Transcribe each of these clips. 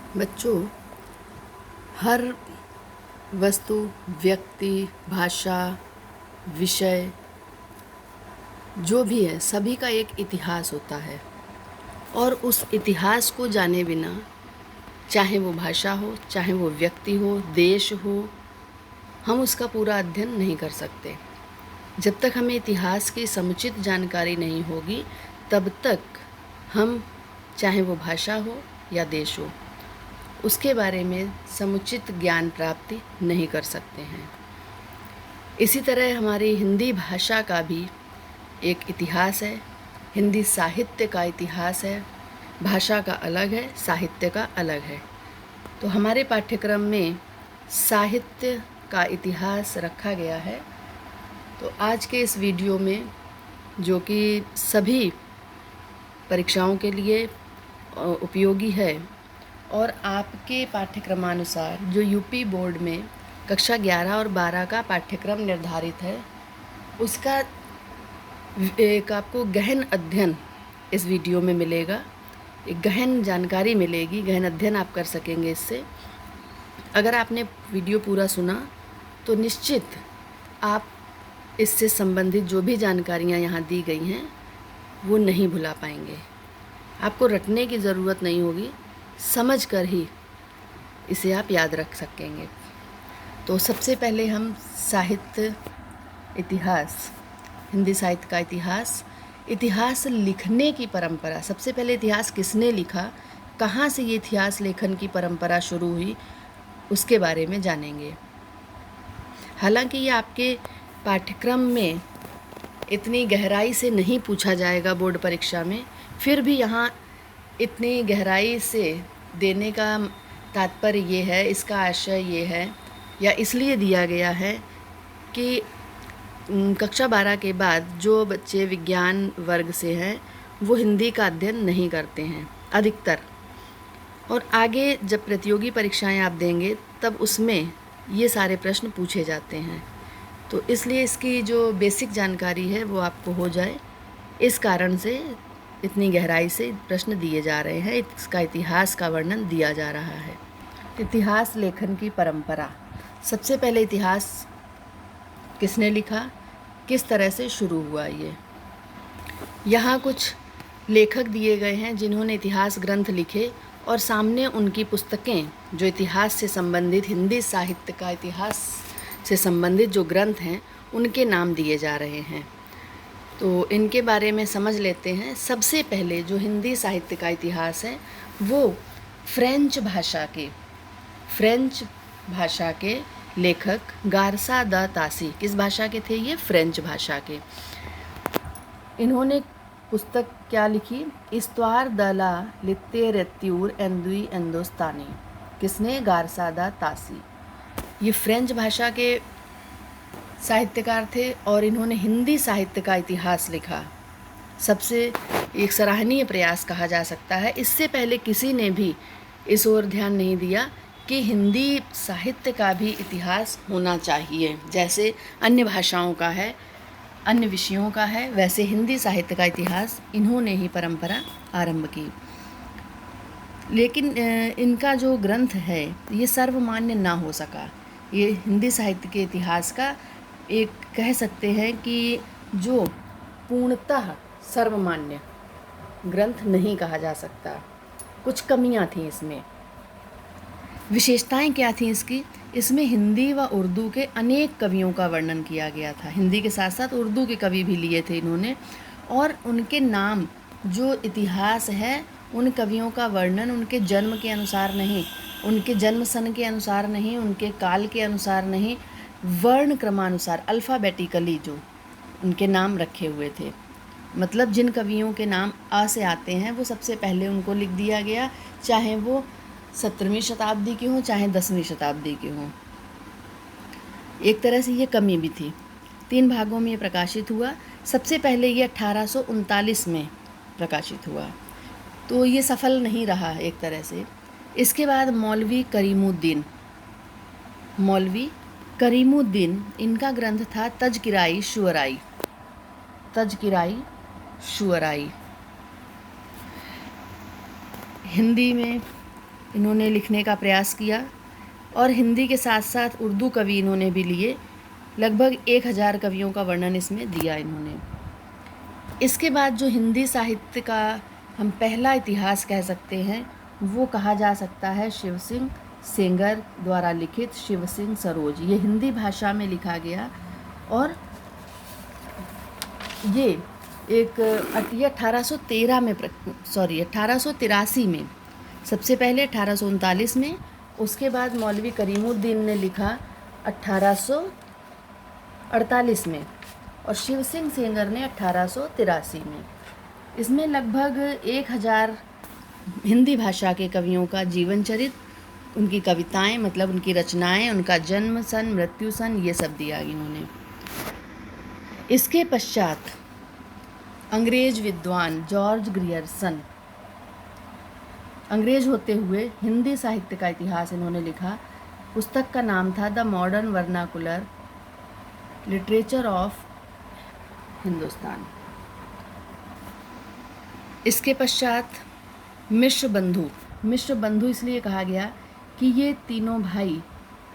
बच्चों, हर वस्तु, व्यक्ति, भाषा, विषय जो भी है सभी का एक इतिहास होता है और उस इतिहास को जाने बिना चाहे वो भाषा हो, चाहे वो व्यक्ति हो, देश हो, हम उसका पूरा अध्ययन नहीं कर सकते। जब तक हमें इतिहास की समुचित जानकारी नहीं होगी तब तक हम चाहे वो भाषा हो या देश हो उसके बारे में समुचित ज्ञान प्राप्ति नहीं कर सकते हैं। इसी तरह हमारी हिंदी भाषा का भी एक इतिहास है। हिंदी साहित्य का इतिहास है। भाषा का अलग है, साहित्य का अलग है। तो हमारे पाठ्यक्रम में साहित्य का इतिहास रखा गया है। तो आज के इस वीडियो में, जो कि सभी परीक्षाओं के लिए उपयोगी है और आपके पाठ्यक्रमानुसार जो यूपी बोर्ड में कक्षा 11 और 12 का पाठ्यक्रम निर्धारित है, उसका एक आपको गहन अध्ययन इस वीडियो में मिलेगा। एक गहन जानकारी मिलेगी, गहन अध्ययन आप कर सकेंगे इससे। अगर आपने वीडियो पूरा सुना तो निश्चित आप इससे संबंधित जो भी जानकारियाँ यहाँ दी गई हैं वो नहीं भुला पाएंगे। आपको रटने की ज़रूरत नहीं होगी, समझ कर ही इसे आप याद रख सकेंगे। तो सबसे पहले हम साहित्य इतिहास, हिंदी साहित्य का इतिहास लिखने की परंपरा। सबसे पहले इतिहास किसने लिखा, कहाँ से ये इतिहास लेखन की परंपरा शुरू हुई, उसके बारे में जानेंगे। हालांकि ये आपके पाठ्यक्रम में इतनी गहराई से नहीं पूछा जाएगा बोर्ड परीक्षा में, फिर भी यहाँ इतनी गहराई से देने का तात्पर्य ये है, इसका आशय ये है या इसलिए दिया गया है कि कक्षा 12 के बाद जो बच्चे विज्ञान वर्ग से हैं वो हिंदी का अध्ययन नहीं करते हैं अधिकतर, और आगे जब प्रतियोगी परीक्षाएं आप देंगे तब उसमें ये सारे प्रश्न पूछे जाते हैं। तो इसलिए इसकी जो बेसिक जानकारी है वो आपको हो जाए, इस कारण से इतनी गहराई से प्रश्न दिए जा रहे हैं, इसका इतिहास का वर्णन दिया जा रहा है। इतिहास लेखन की परंपरा। सबसे पहले इतिहास किसने लिखा, किस तरह से शुरू हुआ ये। यहाँ कुछ लेखक दिए गए हैं जिन्होंने इतिहास ग्रंथ लिखे और सामने उनकी पुस्तकें जो इतिहास से संबंधित, हिंदी साहित्य का इतिहास से संबंधित जो ग्रंथ हैं उनके नाम दिए जा रहे हैं। तो इनके बारे में समझ लेते हैं। सबसे पहले जो हिंदी साहित्य का इतिहास है वो फ्रेंच भाषा के लेखक गारसा द तासी, किस भाषा के थे ये? फ्रेंच भाषा के। इन्होंने पुस्तक क्या लिखी? इस्त्वार द ला लिटेरेत्यूर एंदुई एंदोस्तानी। किसने? गारसा द तासी। ये फ्रेंच भाषा के साहित्यकार थे और इन्होंने हिंदी साहित्य का इतिहास लिखा। सबसे एक सराहनीय प्रयास कहा जा सकता है। इससे पहले किसी ने भी इस ओर ध्यान नहीं दिया कि हिंदी साहित्य का भी इतिहास होना चाहिए। जैसे अन्य भाषाओं का है, अन्य विषयों का है, वैसे हिंदी साहित्य का इतिहास इन्होंने ही परंपरा आरंभ की। लेकिन इनका जो ग्रंथ है ये सर्वमान्य ना हो सका। ये हिंदी साहित्य के इतिहास का एक कह सकते हैं कि जो पूर्णतः सर्वमान्य ग्रंथ नहीं कहा जा सकता। कुछ कमियां थीं इसमें। विशेषताएं क्या थीं इसकी? इसमें हिंदी व उर्दू के अनेक कवियों का वर्णन किया गया था। हिंदी के साथ साथ उर्दू के कवि भी लिए थे इन्होंने, और उनके नाम, जो इतिहास है उन कवियों का वर्णन उनके जन्म के अनुसार नहीं, उनके जन्म सन के अनुसार नहीं, उनके काल के अनुसार नहीं, वर्ण क्रमानुसार अल्फ़ाबेटिकली जो उनके नाम रखे हुए थे। मतलब जिन कवियों के नाम आ से आते हैं वो सबसे पहले उनको लिख दिया गया, चाहे वो 17वीं शताब्दी के हों चाहे 10वीं शताब्दी के हों। एक तरह से ये कमी भी थी। 3 भागों में ये प्रकाशित हुआ। सबसे पहले ये 1839 में प्रकाशित हुआ, तो ये सफल नहीं रहा एक तरह से। इसके बाद मौलवी करीमुद्दीन, इनका ग्रंथ था तज़किराई शुअराई। हिंदी में इन्होंने लिखने का प्रयास किया और हिंदी के साथ साथ उर्दू कवि इन्होंने भी लिए। लगभग 1000 कवियों का वर्णन इसमें दिया इन्होंने। इसके बाद जो हिंदी साहित्य का हम पहला इतिहास कह सकते हैं वो कहा जा सकता है शिव सिंह सेंगर द्वारा लिखित शिव सिंह सरोज। ये हिंदी भाषा में लिखा गया और ये एक 1813 में 1883 में, सबसे पहले 1839 में, उसके बाद मौलवी करीमुद्दीन ने लिखा 1848 में और शिव सिंह सेंगर ने 1883 में। इसमें लगभग 1000 हिंदी भाषा के कवियों का जीवन चरित्र, उनकी कविताएं मतलब उनकी रचनाएं, उनका जन्म सन, मृत्यु सन, ये सब दिया इन्होंने। इसके पश्चात अंग्रेज विद्वान जॉर्ज ग्रियर्सन, अंग्रेज होते हुए हिंदी साहित्य का इतिहास इन्होंने लिखा। पुस्तक का नाम था the modern vernacular literature of Hindustan. इसके पश्चात मिश्र बंधु इसलिए कहा गया कि ये तीनों भाई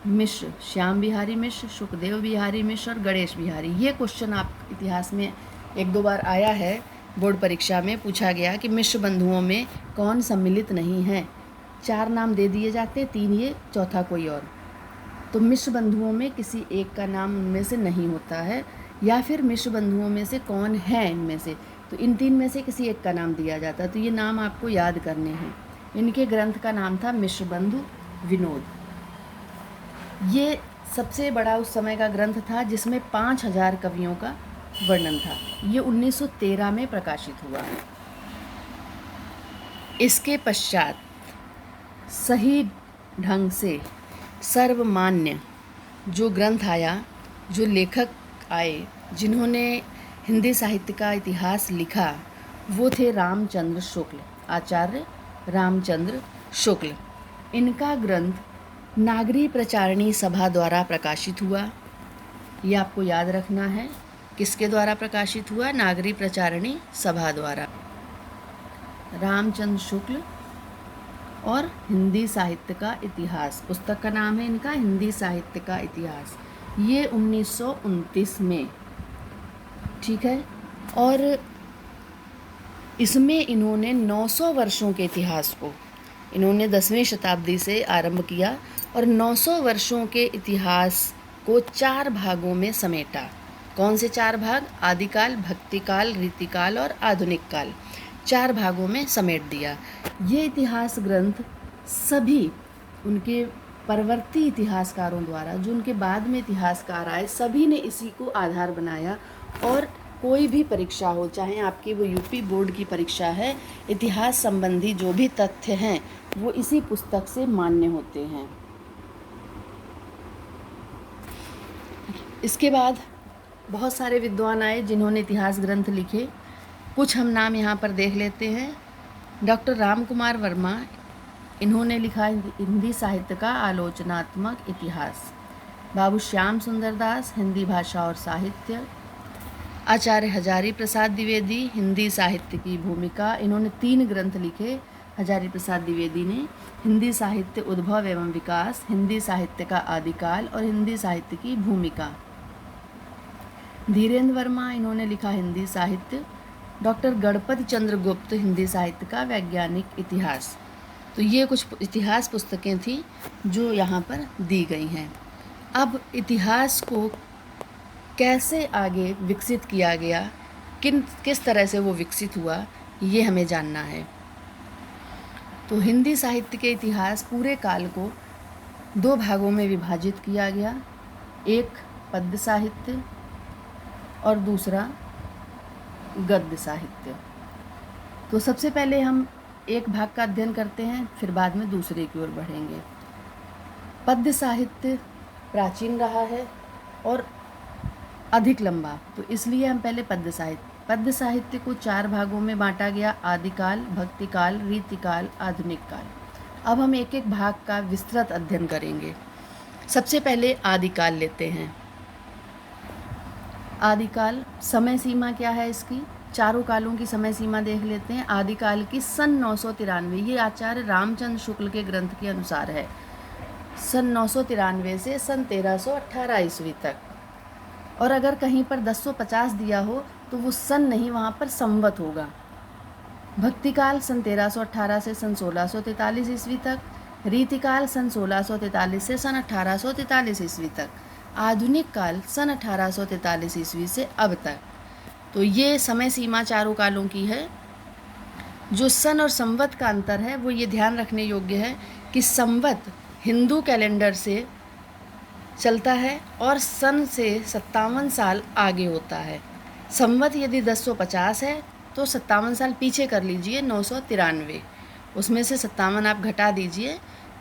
मिश्र, श्याम बिहारी मिश्र, सुखदेव बिहारी मिश्र और गणेश बिहारी। ये क्वेश्चन आप इतिहास में 1-2 बार आया है, बोर्ड परीक्षा में पूछा गया कि मिश्र बंधुओं में कौन सम्मिलित नहीं है। 4 नाम दे दिए जाते, 3 ये, चौथा कोई और। तो मिश्र बंधुओं में किसी एक का नाम उनमें से नहीं होता है, या फिर मिश्र बंधुओं में से कौन है इनमें से, तो इन 3 में से किसी एक का नाम दिया जाता। तो ये नाम आपको याद करने हैं। इनके ग्रंथ का नाम था मिश्र बंधु विनोद। ये सबसे बड़ा उस समय का ग्रंथ था जिसमें 5000 कवियों का वर्णन था। ये 1913 में प्रकाशित हुआ। इसके पश्चात सही ढंग से सर्वमान्य जो ग्रंथ आया, जो लेखक आए जिन्होंने हिंदी साहित्य का इतिहास लिखा, वो थे रामचंद्र शुक्ल, आचार्य रामचंद्र शुक्ल। इनका ग्रंथ नागरी प्रचारणी सभा द्वारा प्रकाशित हुआ। ये आपको याद रखना है, किसके द्वारा प्रकाशित हुआ? नागरी प्रचारणी सभा द्वारा। रामचंद्र शुक्ल और हिंदी साहित्य का इतिहास, पुस्तक का नाम है इनका हिंदी साहित्य का इतिहास। ये 1929 में, ठीक है। और इसमें इन्होंने 900 वर्षों के इतिहास को इन्होंने 10वीं शताब्दी से आरंभ किया और 900 वर्षों के इतिहास को 4 भागों में समेटा। कौन से 4 भाग? आदिकाल, भक्तिकाल, रीतिकाल और आधुनिक काल। 4 भागों में समेट दिया। ये इतिहास ग्रंथ सभी उनके परवर्ती इतिहासकारों द्वारा, जो उनके बाद में इतिहासकार आए, सभी ने इसी को आधार बनाया। और कोई भी परीक्षा हो, चाहे आपकी वो यूपी बोर्ड की परीक्षा है, इतिहास संबंधी जो भी तथ्य हैं वो इसी पुस्तक से मान्य होते हैं। इसके बाद बहुत सारे विद्वान आए जिन्होंने इतिहास ग्रंथ लिखे। कुछ हम नाम यहाँ पर देख लेते हैं। डॉक्टर राम कुमार वर्मा, इन्होंने लिखा हिंदी साहित्य का आलोचनात्मक इतिहास। बाबू श्याम सुंदर दास, हिंदी भाषा और साहित्य। आचार्य हजारी प्रसाद द्विवेदी, हिंदी साहित्य की भूमिका। इन्होंने 3 ग्रंथ लिखे हजारी प्रसाद द्विवेदी ने, हिंदी साहित्य उद्भव एवं विकास, हिंदी साहित्य का आदिकाल और हिंदी साहित्य की भूमिका। धीरेन्द्र वर्मा, इन्होंने लिखा हिंदी साहित्य। डॉक्टर गणपति चंद्र गुप्त, हिंदी साहित्य का वैज्ञानिक इतिहास। तो ये कुछ इतिहास पुस्तकें थी जो यहाँ पर दी गई हैं। अब इतिहास को कैसे आगे विकसित किया गया, किस तरह से वो विकसित हुआ, ये हमें जानना है। तो हिंदी साहित्य के इतिहास पूरे काल को 2 भागों में विभाजित किया गया। एक पद्य साहित्य और दूसरा गद्य साहित्य। तो सबसे पहले हम एक भाग का अध्ययन करते हैं, फिर बाद में दूसरे की ओर बढ़ेंगे। पद्य साहित्य प्राचीन रहा है और अधिक लंबा, तो इसलिए हम पहले पद्य साहित्य को 4 भागों में बांटा गया: आदिकाल, भक्तिकाल, रीतिकाल, आधुनिक काल। अब हम एक एक भाग का विस्तृत अध्ययन करेंगे। सबसे पहले आदिकाल लेते हैं। आदिकाल समय सीमा क्या है इसकी? चारों कालों की समय सीमा देख लेते हैं। आदिकाल की सन 993, ये आचार्य रामचंद्र शुक्ल के ग्रंथ के अनुसार है, सन 993 से सन 1318 ईस्वी तक। और अगर कहीं पर 1050 दिया हो तो वो सन नहीं, वहाँ पर संवत होगा। भक्तिकाल सन 1318 से सन 1643 ईस्वी तक, रीतिकाल सन 1643 से सन 1843 ईस्वी तक, आधुनिक काल सन 1843 ईस्वी से अब तक। तो ये समय सीमा चारों कालों की है। जो सन और संवत का अंतर है वो ये ध्यान रखने योग्य है कि संवत हिंदू कैलेंडर से चलता है और सन से 57 साल आगे होता है। संवत यदि 1050 है तो 57 साल पीछे कर लीजिए, 993, उसमें से 57 आप घटा दीजिए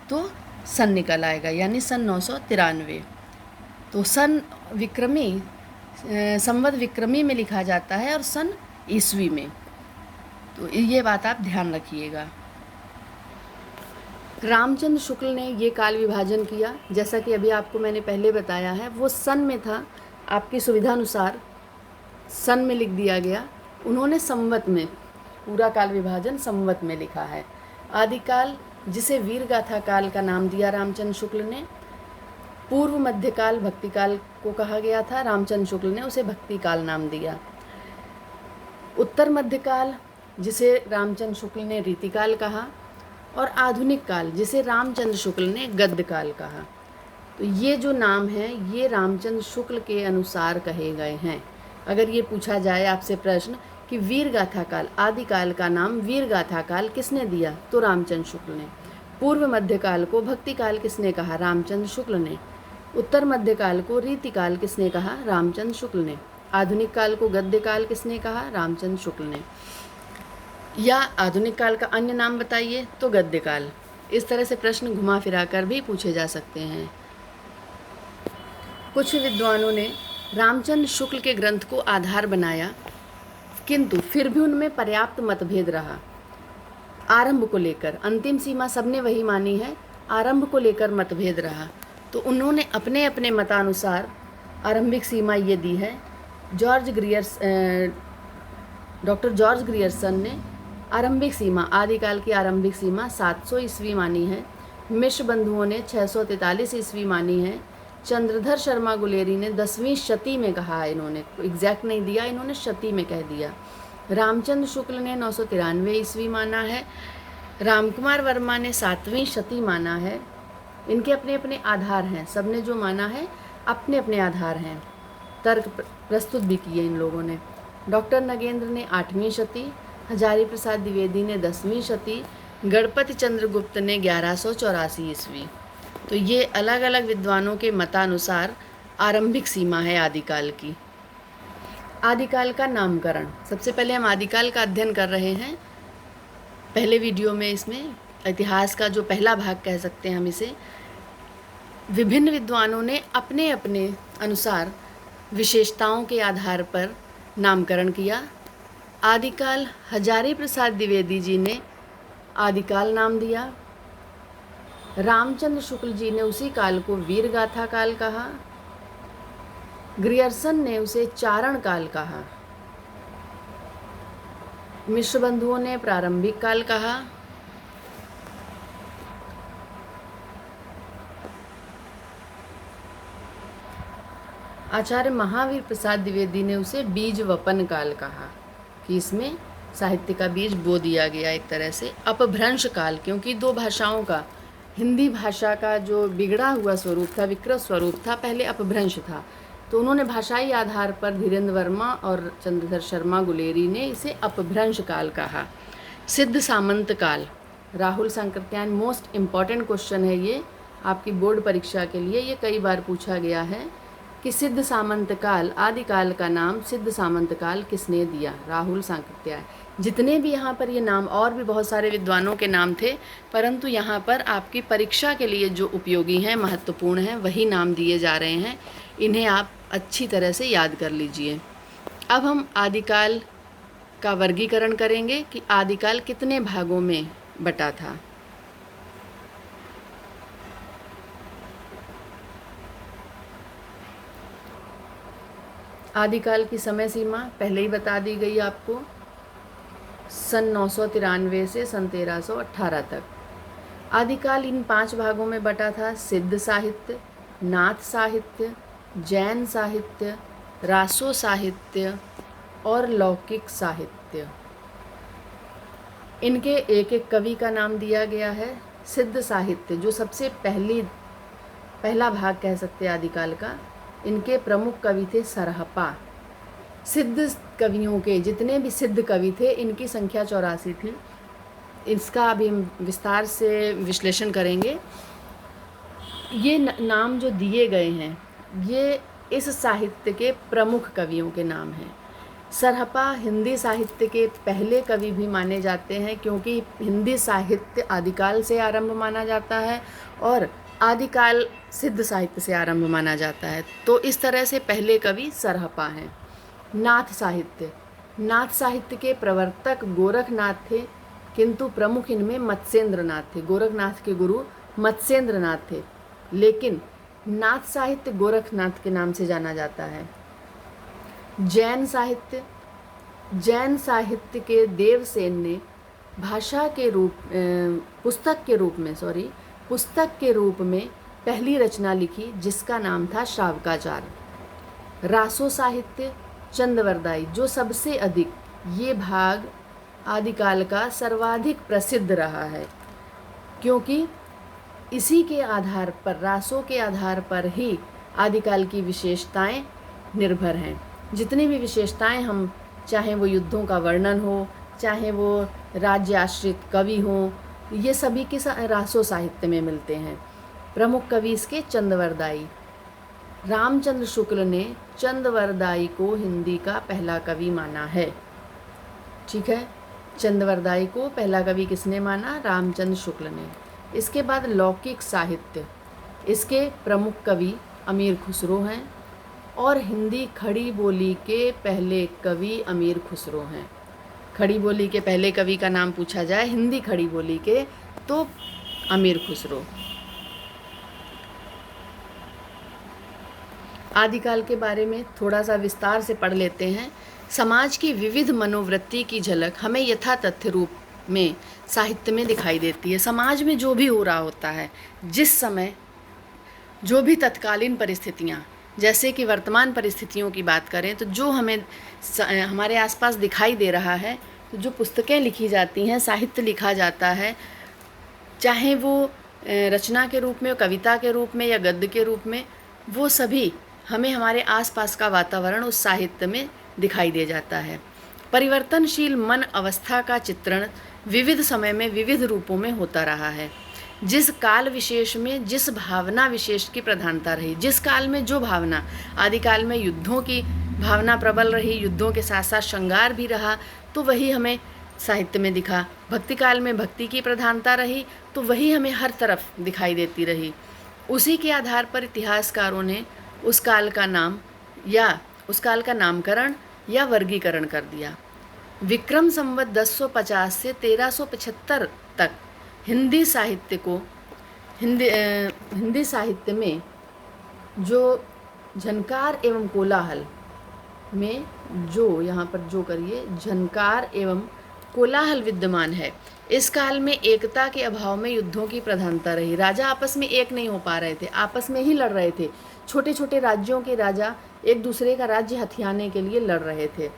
तो सन निकल आएगा, यानी सन 993। तो सन विक्रमी, संवत विक्रमी में लिखा जाता है और सन ईस्वी में। तो ये बात आप ध्यान रखिएगा। रामचंद्र शुक्ल ने ये काल विभाजन किया, जैसा कि अभी आपको मैंने पहले बताया है, वो सन में था, आपकी सुविधा अनुसार सन में लिख दिया गया। उन्होंने संवत में पूरा काल विभाजन संवत में लिखा है। आदिकाल, जिसे वीरगाथा काल का नाम दिया रामचंद्र शुक्ल ने, पूर्व मध्यकाल भक्तिकाल को कहा गया था, रामचंद्र शुक्ल ने उसे भक्तिकाल नाम दिया। उत्तर मध्यकाल, जिसे रामचंद्र शुक्ल ने रीतिकाल कहा, और आधुनिक काल, जिसे रामचंद्र शुक्ल ने गद्यकाल कहा। तो ये जो नाम हैं ये रामचंद्र शुक्ल के अनुसार कहे गए हैं। अगर ये पूछा जाए आपसे प्रश्न कि वीरगाथा काल, आदिकाल का नाम वीरगाथा काल किसने दिया, तो रामचंद्र शुक्ल ने। पूर्व मध्यकाल को भक्तिकाल किसने कहा, रामचंद्र शुक्ल ने। उत्तर मध्यकाल को रीतिकाल किसने कहा, रामचंद्र शुक्ल ने। आधुनिक काल को गद्यकाल किसने कहा, रामचंद्र शुक्ल ने। या आधुनिक काल का अन्य नाम बताइए, तो गद्यकाल। इस तरह से प्रश्न घुमा फिरा कर भी पूछे जा सकते हैं। कुछ विद्वानों ने रामचंद्र शुक्ल के ग्रंथ को आधार बनाया, किंतु फिर भी उनमें पर्याप्त मतभेद रहा। आरंभ को लेकर अंतिम सीमा सबने वही मानी है, आरंभ को लेकर मतभेद रहा। तो उन्होंने अपने अपने मतानुसार आरंभिक सीमा ये दी है। डॉक्टर जॉर्ज ग्रियर्सन ने आरंभिक सीमा, आदिकाल की आरंभिक सीमा 700 ईस्वी मानी है। मिश्र बंधुओं ने 643 ईस्वी मानी है। चंद्रधर शर्मा गुलेरी ने 10वीं शती में कहा है, इन्होंने एग्जैक्ट नहीं दिया, इन्होंने शती में कह दिया। रामचंद्र शुक्ल ने 993 ईस्वी माना है। रामकुमार वर्मा ने 7वीं शती माना है। इनके अपने अपने आधार हैं, सबने जो माना है अपने अपने आधार हैं, तर्क प्रस्तुत भी किए इन लोगों ने। डॉक्टर नगेंद्र ने 8वीं शती, हजारी प्रसाद द्विवेदी ने 10वीं शती, गणपति चंद्रगुप्त ने 1184 ईस्वी। तो ये अलग अलग विद्वानों के मतानुसार आरंभिक सीमा है आदिकाल की। आदिकाल का नामकरण, सबसे पहले हम आदिकाल का अध्ययन कर रहे हैं। पहले वीडियो में इसमें इतिहास का जो पहला भाग कह सकते हैं हम इसे, विभिन्न विद्वानों ने अपने अपने अनुसार विशेषताओं के आधार पर नामकरण किया। आदिकाल हजारी प्रसाद द्विवेदी जी ने आदिकाल नाम दिया। रामचंद्र शुक्ल जी ने उसी काल को वीरगाथा काल कहा। ग्रियर्सन ने उसे चारण काल कहा। मिश्र बंधुओं ने प्रारंभिक काल कहा। आचार्य महावीर प्रसाद द्विवेदी ने उसे बीज वपन काल कहा, कि इसमें साहित्य का बीज बो दिया गया एक तरह से। अपभ्रंश काल, क्योंकि दो भाषाओं का, हिंदी भाषा का जो बिगड़ा हुआ स्वरूप था, विकृत स्वरूप था, पहले अपभ्रंश था, तो उन्होंने भाषाई आधार पर धीरेन्द्र वर्मा और चंद्रधर शर्मा गुलेरी ने इसे अपभ्रंश काल कहा। सिद्ध सामंत काल, Rahul Sankrityayan, most important question है ये आपकी बोर्ड परीक्षा के लिए, ये कई बार पूछा गया है कि सिद्ध सामंत काल, आदिकाल का नाम सिद्ध सामंत काल किसने दिया, राहुल सांकृत्यायन। जितने भी यहाँ पर ये नाम, और भी बहुत सारे विद्वानों के नाम थे, परंतु यहाँ पर आपकी परीक्षा के लिए जो उपयोगी हैं, महत्वपूर्ण हैं, वही नाम दिए जा रहे हैं। इन्हें आप अच्छी तरह से याद कर लीजिए। अब हम आदिकाल का वर्गीकरण करेंगे कि आदिकाल कितने भागों में बटा था। आदिकाल की समय सीमा पहले ही बता दी गई आपको, सन 993 से सन 1318 तक। आदिकाल इन 5 भागों में बटा था: सिद्ध साहित्य, नाथ साहित्य, जैन साहित्य, रासो साहित्य और लौकिक साहित्य। इनके एक एक कवि का नाम दिया गया है। सिद्ध साहित्य जो सबसे पहला भाग कह सकते हैं आदिकाल का, इनके प्रमुख कवि थे सरहपा। सिद्ध कवियों के जितने भी सिद्ध कवि थे इनकी संख्या 84 थी। इसका अभी हम विस्तार से विश्लेषण करेंगे। ये नाम जो दिए गए हैं ये इस साहित्य के प्रमुख कवियों के नाम हैं। सरहपा हिंदी साहित्य के पहले कवि भी माने जाते हैं, क्योंकि हिंदी साहित्य आदिकाल से आरंभ माना जाता है और आदिकाल सिद्ध साहित्य से आरंभ माना जाता है। तो इस तरह से पहले कवि सरहपा हैं। नाथ साहित्य के प्रवर्तक गोरखनाथ थे, किंतु प्रमुख इनमें मत्स्येंद्रनाथ थे। गोरखनाथ के गुरु मत्स्येंद्रनाथ थे, लेकिन नाथ साहित्य गोरखनाथ के नाम से जाना जाता है। जैन साहित्य के देवसेन ने भाषा के रूप पुस्तक के रूप में पहली रचना लिखी, जिसका नाम था शावकाचार। रासो साहित्य चंदवरदाई, जो सबसे अधिक, ये भाग आदिकाल का सर्वाधिक प्रसिद्ध रहा है, क्योंकि इसी के आधार पर, रासों के आधार पर ही आदिकाल की विशेषताएं निर्भर हैं। जितनी भी विशेषताएं हम, चाहे वो युद्धों का वर्णन हो, चाहे वो राज्य आश्रित कवि हों, ये सभी के रासो साहित्य में मिलते हैं। प्रमुख कवि इसके चंदवरदाई। रामचंद्र शुक्ल ने चंदवरदाई को हिंदी का पहला कवि माना है। ठीक है, चंदवरदाई को पहला कवि किसने माना? रामचंद्र शुक्ल ने। इसके बाद लौकिक साहित्य, इसके प्रमुख कवि अमीर खुसरो हैं और हिंदी खड़ी बोली के पहले कवि अमीर खुसरो हैं। खड़ी बोली के पहले कवि का नाम पूछा जाए हिंदी खड़ी बोली के, तो अमीर खुसरो। आदिकाल के बारे में थोड़ा सा विस्तार से पढ़ लेते हैं। समाज की विविध मनोवृत्ति की झलक हमें यथा तथ्य रूप में साहित्य में दिखाई देती है। समाज में जो भी हो रहा होता है, जिस समय जो भी तत्कालीन परिस्थितियाँ, जैसे कि वर्तमान परिस्थितियों की बात करें तो जो हमें हमारे आसपास दिखाई दे रहा है, तो जो पुस्तकें लिखी जाती हैं, साहित्य लिखा जाता है, चाहे वो रचना के रूप में, कविता के रूप में या गद्य के रूप में, वो सभी हमें हमारे आसपास का वातावरण उस साहित्य में दिखाई दे जाता है। परिवर्तनशील मन अवस्था का चित्रण विविध समय में विविध रूपों में होता रहा है। जिस काल विशेष में जिस भावना विशेष की प्रधानता रही, जिस काल में जो भावना, आदिकाल में युद्धों की भावना प्रबल रही, युद्धों के साथ साथ श्रृंगार भी रहा, तो वही हमें साहित्य में दिखा। भक्ति काल में भक्ति की प्रधानता रही, तो वही हमें हर तरफ दिखाई देती रही। उसी के आधार पर इतिहासकारों ने उस काल का नाम या उस काल का नामकरण या वर्गीकरण कर दिया। विक्रम संवत 1050 से 1375 तक हिंदी साहित्य में जो झनकार एवं कोलाहल में, जो यहाँ पर जो करिए, झनकार एवं कोलाहल विद्यमान है। इस काल में एकता के अभाव में युद्धों की प्रधानता रही। राजा आपस में एक नहीं हो पा रहे थे, आपस में ही लड़ रहे थे। छोटे छोटे राज्यों के राजा एक दूसरे का राज्य हथियाने के लिए लड़ रहे थे,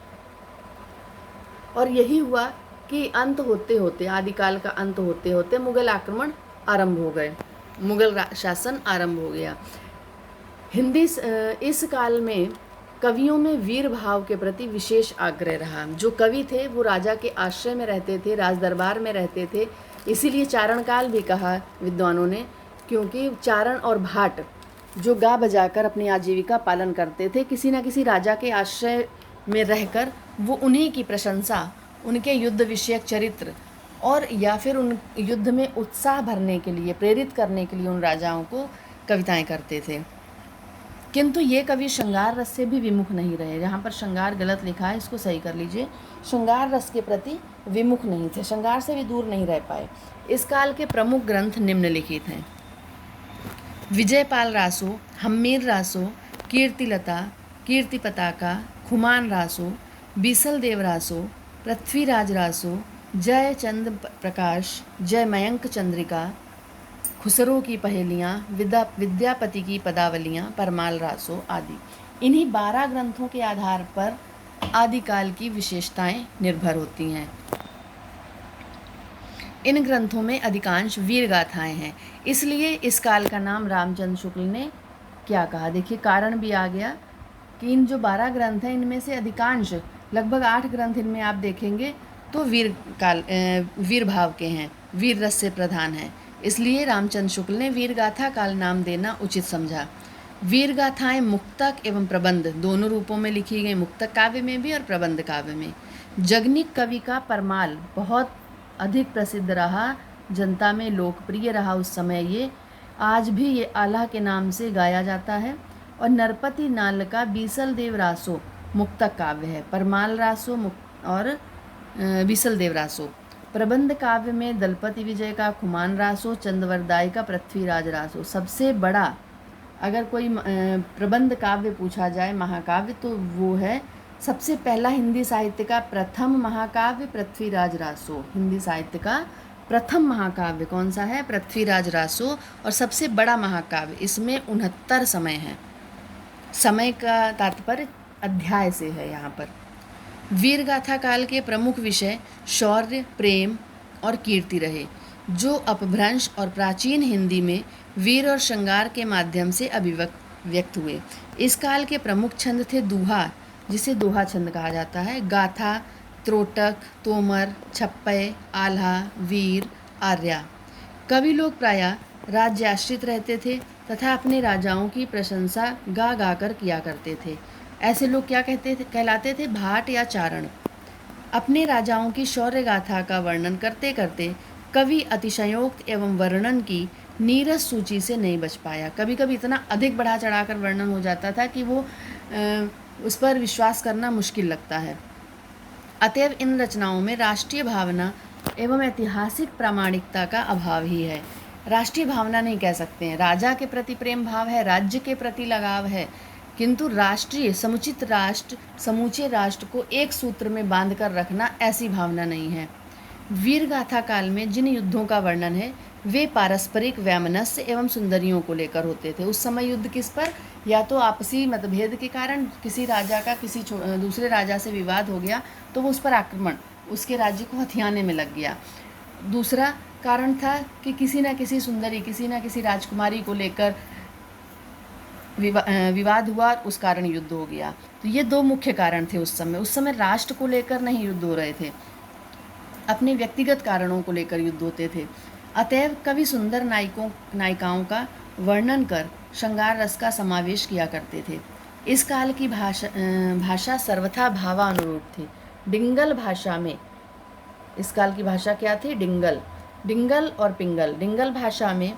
और यही हुआ कि अंत होते होते, आदिकाल का अंत होते होते मुगल आक्रमण आरंभ हो गए, मुगल शासन आरंभ हो गया। इस काल में कवियों में वीर भाव के प्रति विशेष आग्रह रहा। जो कवि थे वो राजा के आश्रय में रहते थे, राज दरबार में रहते थे, इसीलिए चारण काल भी कहा विद्वानों ने, क्योंकि चारण और भाट जो गा बजाकर अपनी आजीविका पालन करते थे, किसी न किसी राजा के आश्रय में रहकर वो उन्हीं की प्रशंसा, उनके युद्ध विषयक चरित्र और या फिर उन युद्ध में उत्साह भरने के लिए, प्रेरित करने के लिए उन राजाओं को कविताएं करते थे। किंतु ये कवि श्रृंगार रस से भी विमुख नहीं रहे। यहाँ पर श्रृंगार गलत लिखा है, इसको सही कर लीजिए। श्रृंगार रस के प्रति विमुख नहीं थे, श्रृंगार से भी दूर नहीं रह पाए। इस काल के प्रमुख ग्रंथ निम्नलिखित हैं: विजयपाल रासो, हम्मीर रासो, कीर्तिलता, कीर्ति पताका, खुमान रासो, बीसल देव रासो, पृथ्वीराज रासो, जय चंद प्रकाश, जय मयंक चंद्रिका, खुसरो की पहेलियाँ, विद्यापति की पदावलियाँ, परमाल रासो आदि। इन्हीं 12 ग्रंथों के आधार पर आदिकाल की विशेषताएं निर्भर होती हैं। इन ग्रंथों में अधिकांश वीर गाथाएं हैं, इसलिए इस काल का नाम रामचंद्र शुक्ल ने क्या कहा। देखिए कारण भी आ गया कि इन जो 12 ग्रंथ हैं इनमें से अधिकांश लगभग 8 ग्रंथ इनमें आप देखेंगे तो वीर भाव के हैं, वीर रस से प्रधान हैं, इसलिए रामचंद्र शुक्ल ने वीर गाथा काल नाम देना उचित समझा। वीर गाथाएं मुक्तक एवं प्रबंध दोनों रूपों में लिखी गई, मुक्तक काव्य में भी और प्रबंध काव्य में। जगनिक कवि का परमाल बहुत अधिक प्रसिद्ध रहा, जनता में लोकप्रिय रहा उस समय ये, आज भी ये आल्हा के नाम से गाया जाता है। और नरपति नाल का बीसल देव रासो मुक्तक काव्य है, परमाल रासो और बीसल देव रासो। प्रबंध काव्य में दलपति विजय का खुमान रासो, चंद्रवरदाई का पृथ्वीराज रासो। सबसे बड़ा अगर कोई प्रबंध काव्य पूछा जाए महाकाव्य तो वो है सबसे पहला हिंदी साहित्य का प्रथम महाकाव्य पृथ्वीराज रासो। हिंदी साहित्य का प्रथम महाकाव्य कौन सा है? पृथ्वीराज रासो। और सबसे बड़ा महाकाव्य, इसमें 69 समय है। समय का तात्पर्य अध्याय से है यहाँ पर। वीर गाथा काल के प्रमुख विषय शौर्य, प्रेम और कीर्ति रहे, जो अपभ्रंश और प्राचीन हिंदी में वीर और श्रृंगार के माध्यम से अभिव्यक्त हुए। इस काल के प्रमुख छंद थे दूहा, जिसे दोहा छंद कहा जाता है, गाथा, त्रोटक, तोमर, छप्पय, आल्हा, वीर, आर्या। कवि लोग प्रायः राज्याश्रित रहते थे तथा अपने राजाओं की प्रशंसा गा गा कर किया करते थे। ऐसे लोग क्या कहलाते थे? भाट या चारण। अपने राजाओं की शौर्य गाथा का वर्णन करते करते कवि अतिशयोक्त एवं वर्णन की नीरस सूची से नहीं बच पाया। कभी कभी इतना अधिक बढ़ा चढ़ाकर वर्णन हो जाता था कि वो उस पर विश्वास करना मुश्किल लगता है। अतएव इन रचनाओं में राष्ट्रीय भावना एवं ऐतिहासिक प्रामाणिकता का अभाव ही है। राष्ट्रीय भावना नहीं कह सकते हैं, राजा के प्रति प्रेम भाव है, राज्य के प्रति लगाव है, किंतु राष्ट्रीय समुचित राष्ट्र, समूचे राष्ट्र को एक सूत्र में बांध कर रखना, ऐसी भावना नहीं है। वीर गाथा काल में जिन युद्धों का वर्णन है वे पारस्परिक वैमनस्य एवं सुंदरियों को लेकर होते थे। उस समय युद्ध किस पर? या तो आपसी मतभेद के कारण किसी राजा का किसी दूसरे राजा से विवाद हो गया तो वो उस पर आक्रमण, उसके राज्य को हथियाने में लग गया। दूसरा कारण था कि किसी न किसी सुंदरी, किसी न किसी राजकुमारी को लेकर विवाद हुआ, उस कारण युद्ध हो गया। तो ये दो मुख्य कारण थे उस समय। उस समय राष्ट्र को लेकर नहीं युद्ध हो रहे थे, अपने व्यक्तिगत कारणों को लेकर युद्ध होते थे। अतएव कवि सुंदर नायिकाओं का वर्णन कर श्रृंगार रस का समावेश किया करते थे। इस काल की भाषा सर्वथा भावानुरूप थी। डिंगल भाषा में, इस काल की भाषा क्या थी? डिंगल और पिंगल। डिंगल भाषा में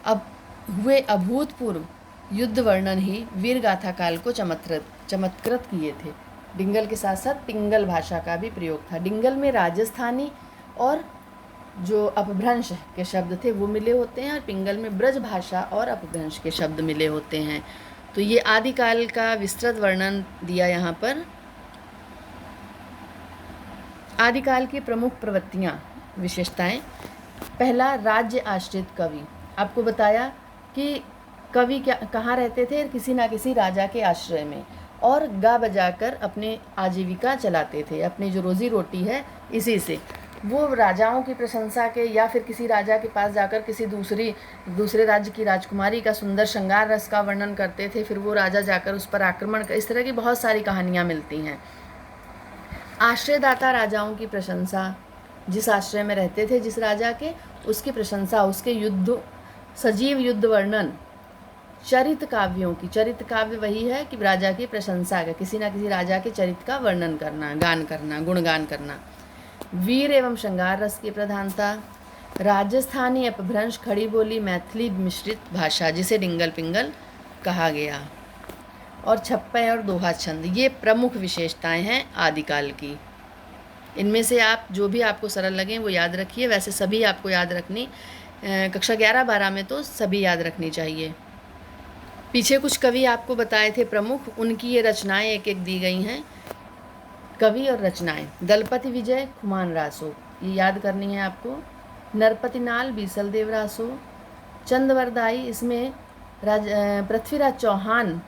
अब हुए अभूतपूर्व युद्ध वर्णन ही वीर गाथा काल को चमत्कृत किए थे। डिंगल के साथ साथ पिंगल भाषा का भी प्रयोग था। डिंगल में राजस्थानी और जो अपभ्रंश के शब्द थे वो मिले होते हैं, और पिंगल में ब्रज भाषा और अपभ्रंश के शब्द मिले होते हैं। तो ये आदिकाल का विस्तृत वर्णन दिया यहाँ पर। आदिकाल की प्रमुख प्रवृत्तियाँ, विशेषताएं। पहला, राज्य आश्रित कवि। आपको बताया कि कवि कहाँ रहते थे? किसी ना किसी राजा के आश्रय में, और गा बजाकर अपने आजीविका चलाते थे। अपनी जो रोजी रोटी है इसी से वो राजाओं की प्रशंसा के, या फिर किसी राजा के पास जाकर किसी दूसरे राज्य की राजकुमारी का सुंदर श्रृंगार रस का वर्णन करते थे, फिर वो राजा जाकर उस पर आक्रमण कर, इस तरह की बहुत सारी कहानियाँ मिलती हैं। आश्रयदाता राजाओं की प्रशंसा, जिस आश्रय में रहते थे जिस राजा के, उसकी प्रशंसा, उसके युद्ध, सजीव युद्ध वर्णन। चरित काव्यों की, चरित काव्य वही है कि राजा की प्रशंसा का, किसी न किसी राजा के चरित्र का वर्णन करना, गान करना, गुणगान करना। वीर एवं श्रृंगार रस की प्रधानता। राजस्थानी अपभ्रंश, खड़ी बोली, मैथिली मिश्रित भाषा, जिसे डिंगल पिंगल कहा गया। और छप्पय और दोहा छंद, ये प्रमुख विशेषताएं हैं आदिकाल की। इनमें से आप जो भी आपको सरल लगें वो याद रखिए। वैसे सभी आपको याद रखनी, कक्षा 11-12 में तो सभी याद रखनी चाहिए। पीछे कुछ कवि आपको बताए थे प्रमुख, उनकी ये रचनाएं एक एक दी गई हैं। कवि और रचनाएं: दलपति विजय खुमान रासो, ये याद करनी है आपको। नरपति नाल बीसल देव रासो। चंदवरदाई, इसमें पृथ्वीराज चौहान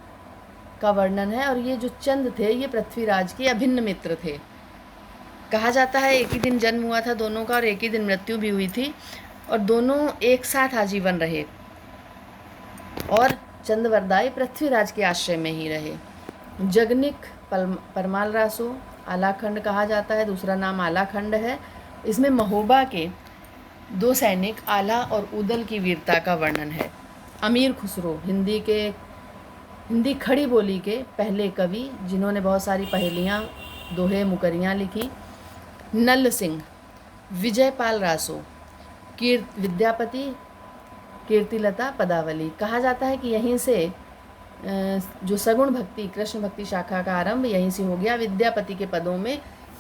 का वर्णन है, और ये जो चंद थे ये पृथ्वीराज के अभिन्न मित्र थे। कहा जाता है एक ही दिन जन्म हुआ था दोनों का और एक ही दिन मृत्यु भी हुई थी, और दोनों एक साथ आजीवन रहे, और चंदवरदाई पृथ्वीराज के आश्रय में ही रहे। जगनिक परमाल रासो, आलाखंड कहा जाता है, दूसरा नाम आलाखंड है। इसमें महोबा के 2 सैनिक आला और उदल की वीरता का वर्णन है। अमीर खुसरो, हिंदी खड़ी बोली के पहले कवि, जिन्होंने बहुत सारी पहेलियाँ, दोहे, मुकरियाँ लिखी। नल सिंह, विजयपाल रासो, विद्यापति, कीर्तिलता, पदावली। कहा जाता है कि यहीं से जो सगुण भक्ति, कृष्ण भक्ति शाखा का आरंभ यहीं से हो गया। विद्यापति के पदों में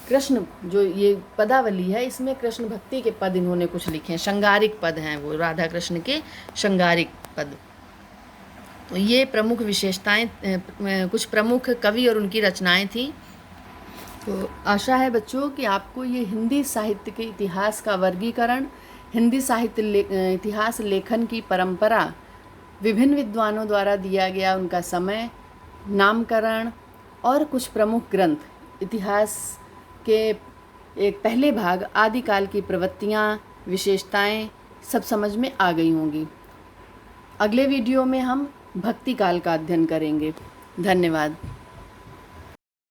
कृष्ण, जो ये पदावली है, इसमें कृष्ण भक्ति के पद इन्होंने कुछ लिखे हैं, श्रृंगारिक पद हैं वो, राधा कृष्ण के श्रृंगारिक पद। तो ये प्रमुख विशेषताएं, कुछ प्रमुख कवि और उनकी रचनाएं थी। तो आशा है बच्चों कि आपको ये हिंदी साहित्य के इतिहास का वर्गीकरण, हिंदी साहित्य इतिहास लेखन की परंपरा, विभिन्न विद्वानों द्वारा दिया गया उनका समय, नामकरण और कुछ प्रमुख ग्रंथ, इतिहास के एक पहले भाग आदिकाल की प्रवृत्तियाँ, विशेषताएं सब समझ में आ गई होंगी। अगले वीडियो में हम भक्ति काल का अध्ययन करेंगे। धन्यवाद।